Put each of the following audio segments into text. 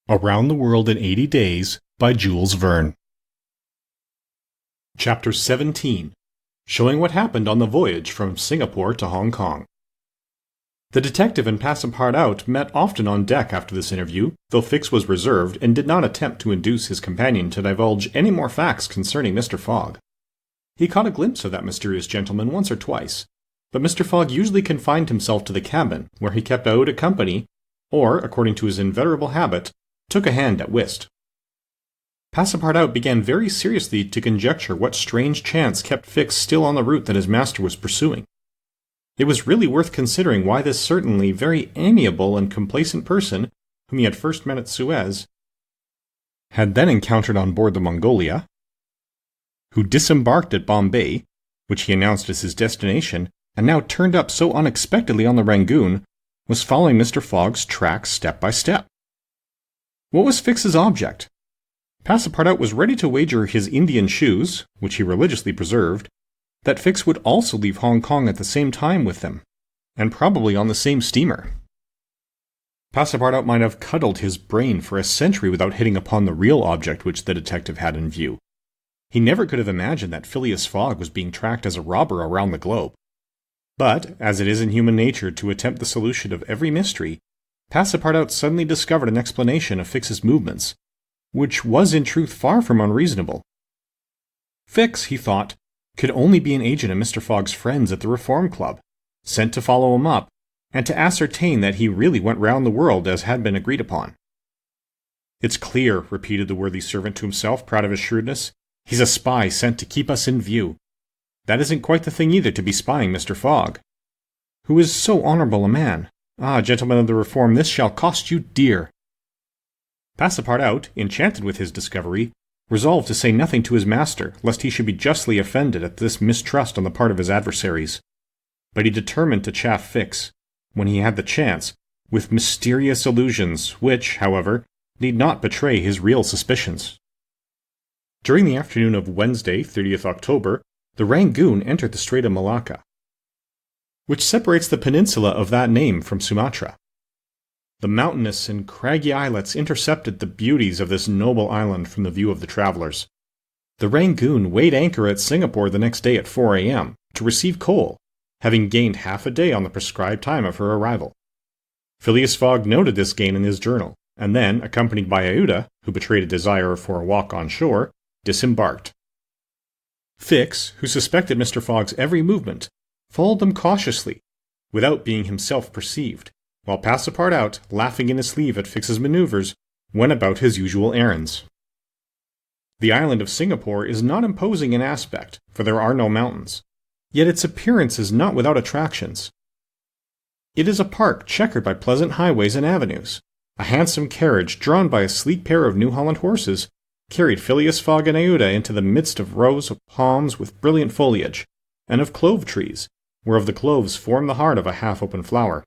Around the World in 80 Days by Jules Verne. Chapter 17, showing what happened on the voyage from Singapore to Hong Kong. The detective and Passepartout met often on deck after this interview, though Fix was reserved and did not attempt to induce his companion to divulge any more facts concerning Mr. Fogg. He caught a glimpse of that mysterious gentleman once or twice, but Mr. Fogg usually confined himself to the cabin, where he kept Aouda company, or, according to his inveterable habit, took a hand at whist. Passepartout began very seriously to conjecture what strange chance kept Fix still on the route that his master was pursuing. It was really worth considering why this certainly very amiable and complacent person, whom he had first met at Suez, had then encountered on board the Mongolia, who disembarked at Bombay, which he announced as his destination, and now turned up so unexpectedly on the Rangoon, was following Mr. Fogg's tracks step by step. What was Fix's object? Passepartout was ready to wager his Indian shoes, which he religiously preserved, that Fix would also leave Hong Kong at the same time with them, and probably on the same steamer. Passepartout might have cuddled his brain for a century without hitting upon the real object which the detective had in view. He never could have imagined that Phileas Fogg was being tracked as a robber around the globe. But, as it is in human nature to attempt the solution of every mystery, Passepartout suddenly discovered an explanation of Fix's movements, which was in truth far from unreasonable. Fix, he thought, could only be an agent of Mr. Fogg's friends at the Reform Club, sent to follow him up, and to ascertain that he really went round the world as had been agreed upon. "It's clear," repeated the worthy servant to himself, proud of his shrewdness. "He's a spy sent to keep us in view. That isn't quite the thing either to be spying Mr. Fogg, who is so honourable a man. Ah, gentlemen of the Reform, this shall cost you dear." Passepartout, enchanted with his discovery, resolved to say nothing to his master, lest he should be justly offended at this mistrust on the part of his adversaries. But he determined to chaff Fix, when he had the chance, with mysterious allusions, which, however, need not betray his real suspicions. During the afternoon of Wednesday, 30th October, the Rangoon entered the Strait of Malacca, which separates the peninsula of that name from Sumatra. The mountainous and craggy islets intercepted the beauties of this noble island from the view of the travelers. The Rangoon weighed anchor at Singapore the next day at 4 a.m. to receive coal, having gained half a day on the prescribed time of her arrival. Phileas Fogg noted this gain in his journal, and then, accompanied by Aouda, who betrayed a desire for a walk on shore, disembarked. Fix, who suspected Mr. Fogg's every movement, followed them cautiously, without being himself perceived, while Passepartout, laughing in his sleeve at Fix's maneuvers, went about his usual errands. The island of Singapore is not imposing in aspect, for there are no mountains, yet its appearance is not without attractions. It is a park checkered by pleasant highways and avenues. A handsome carriage, drawn by a sleek pair of New Holland horses, carried Phileas Fogg and Aouda into the midst of rows of palms with brilliant foliage, and of clove trees, whereof the cloves form the heart of a half-open flower.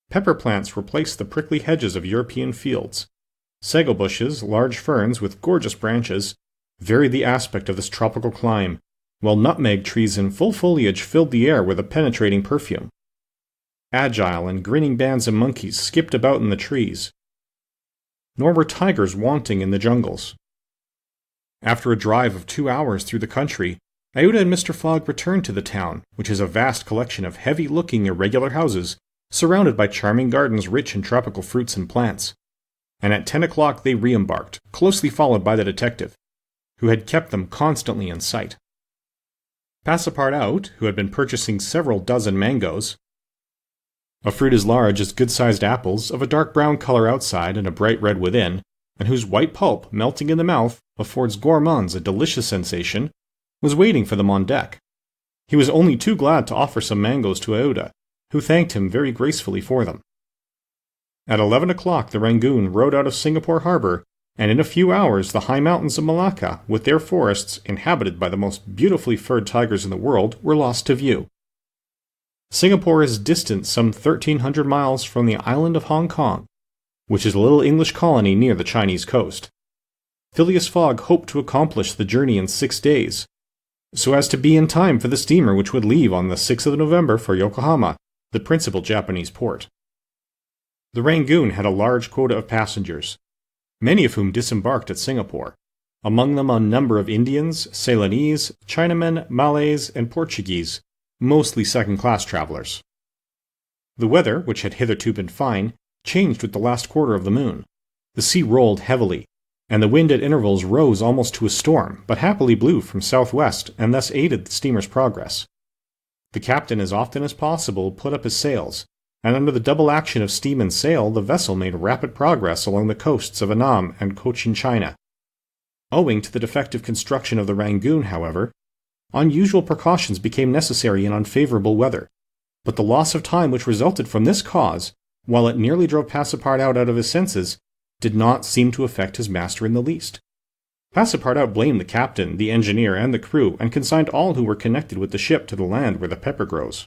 Pepper plants replaced the prickly hedges of European fields. Sago bushes, large ferns with gorgeous branches, varied the aspect of this tropical clime, while nutmeg trees in full foliage filled the air with a penetrating perfume. Agile and grinning bands of monkeys skipped about in the trees, nor were tigers wanting in the jungles. After a drive of 2 hours through the country, Aouda and Mr. Fogg returned to the town, which is a vast collection of heavy-looking irregular houses, surrounded by charming gardens rich in tropical fruits and plants, and at 10 o'clock they re-embarked, closely followed by the detective, who had kept them constantly in sight. Passepartout, who had been purchasing several dozen mangoes, a fruit as large as good-sized apples, of a dark brown color outside and a bright red within, and whose white pulp, melting in the mouth, affords gourmands a delicious sensation, was waiting for them on deck. He was only too glad to offer some mangoes to Aouda, who thanked him very gracefully for them. At 11 o'clock the Rangoon rode out of Singapore harbour, and in a few hours the high mountains of Malacca, with their forests, inhabited by the most beautifully furred tigers in the world, were lost to view. Singapore is distant some 1,300 miles from the island of Hong Kong, which is a little English colony near the Chinese coast. Phileas Fogg hoped to accomplish the journey in 6 days, so as to be in time for the steamer which would leave on the 6th of November for Yokohama, the principal Japanese port. The Rangoon had a large quota of passengers, many of whom disembarked at Singapore, among them a number of Indians, Ceylonese, Chinamen, Malays, and Portuguese, mostly second-class travelers. The weather, which had hitherto been fine, changed with the last quarter of the moon. The sea rolled heavily, and the wind at intervals rose almost to a storm, but happily blew from southwest and thus aided the steamer's progress. The captain, as often as possible, put up his sails, and under the double action of steam and sail, the vessel made rapid progress along the coasts of Annam and Cochin China. Owing to the defective construction of the Rangoon, however, unusual precautions became necessary in unfavorable weather, but the loss of time which resulted from this cause, while it nearly drove Passepartout out of his senses, did not seem to affect his master in the least. Passepartout blamed the captain, the engineer, and the crew, and consigned all who were connected with the ship to the land where the pepper grows.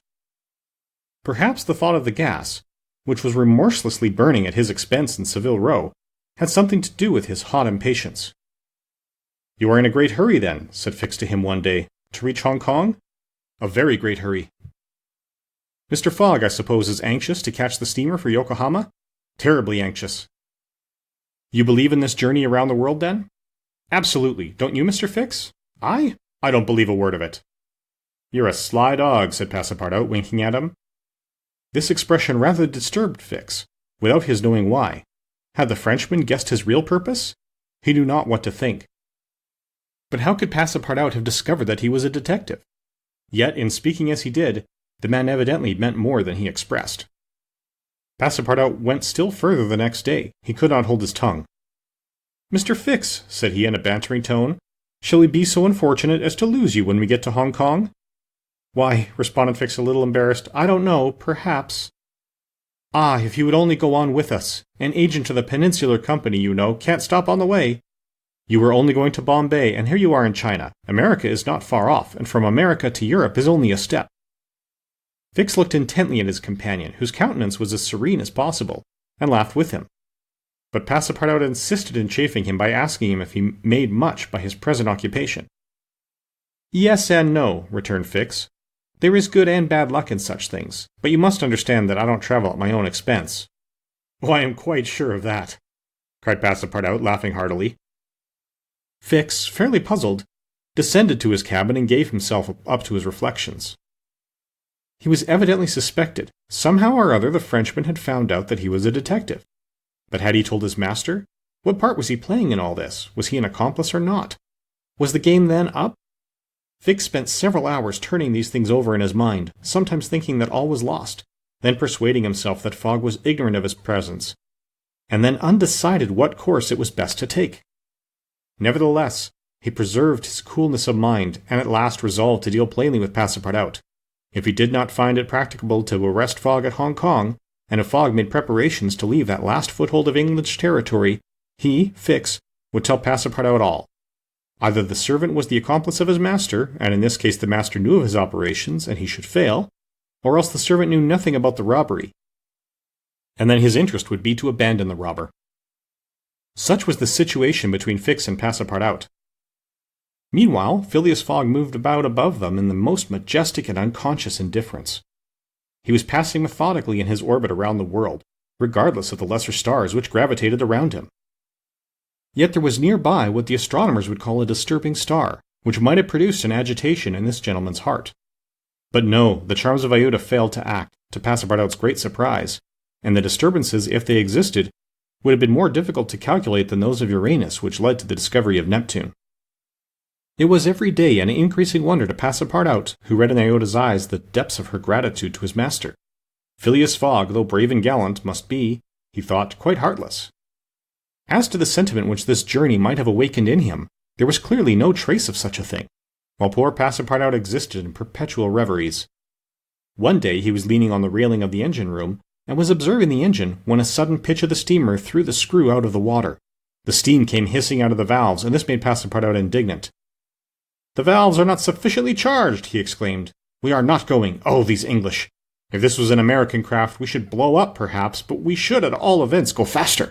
Perhaps the thought of the gas, which was remorselessly burning at his expense in Savile Row, had something to do with his hot impatience. "You are in a great hurry, then," said Fix to him one day, "to reach Hong Kong?" "A very great hurry." "Mr. Fogg, I suppose, is anxious to catch the steamer for Yokohama?" "Terribly anxious." "You believe in this journey around the world, then?" "Absolutely. Don't you, Mr. Fix?" "I? I don't believe a word of it." "You're a sly dog," said Passepartout, winking at him. This expression rather disturbed Fix, without his knowing why. Had the Frenchman guessed his real purpose? He knew not what to think. But how could Passepartout have discovered that he was a detective? Yet, in speaking as he did, the man evidently meant more than he expressed. Passepartout went still further the next day. He could not hold his tongue. "Mr. Fix," said he in a bantering tone, "shall we be so unfortunate as to lose you when we get to Hong Kong?" "Why," responded Fix a little embarrassed, "I don't know, perhaps." "Ah, if you would only go on with us. An agent of the Peninsular Company, you know, can't stop on the way. You were only going to Bombay, and here you are in China. America is not far off, and from America to Europe is only a step." Fix looked intently at his companion, whose countenance was as serene as possible, and laughed with him. But Passepartout insisted in chaffing him by asking him if he made much by his present occupation. "Yes and no," returned Fix. "There is good and bad luck in such things, but you must understand that I don't travel at my own expense." "Oh, I am quite sure of that," cried Passepartout, laughing heartily. Fix, fairly puzzled, descended to his cabin and gave himself up to his reflections. He was evidently suspected. Somehow or other the Frenchman had found out that he was a detective. But had he told his master? What part was he playing in all this? Was he an accomplice or not? Was the game then up? Fix spent several hours turning these things over in his mind, sometimes thinking that all was lost, then persuading himself that Fogg was ignorant of his presence, and then undecided what course it was best to take. Nevertheless, he preserved his coolness of mind, and at last resolved to deal plainly with Passepartout. If he did not find it practicable to arrest Fogg at Hong Kong, and if Fogg made preparations to leave that last foothold of English territory, he, Fix, would tell Passepartout all. Either the servant was the accomplice of his master, and in this case the master knew of his operations, and he should fail, or else the servant knew nothing about the robbery, and then his interest would be to abandon the robber. Such was the situation between Fix and Passepartout. Meanwhile, Phileas Fogg moved about above them in the most majestic and unconscious indifference. He was passing methodically in his orbit around the world, regardless of the lesser stars which gravitated around him. Yet there was nearby what the astronomers would call a disturbing star, which might have produced an agitation in this gentleman's heart. But no, the charms of Iota failed to act, to Passepartout's great surprise, and the disturbances, if they existed, would have been more difficult to calculate than those of Uranus which led to the discovery of Neptune. It was every day an increasing wonder to Passepartout, who read in Iota's eyes the depths of her gratitude to his master. Phileas Fogg, though brave and gallant, must be, he thought, quite heartless. As to the sentiment which this journey might have awakened in him, there was clearly no trace of such a thing, while poor Passepartout existed in perpetual reveries. One day he was leaning on the railing of the engine-room, and was observing the engine, when a sudden pitch of the steamer threw the screw out of the water. The steam came hissing out of the valves, and this made Passepartout indignant. "The valves are not sufficiently charged," he exclaimed. "We are not going. Oh, these English! If this was an American craft, we should blow up, perhaps, but we should at all events go faster."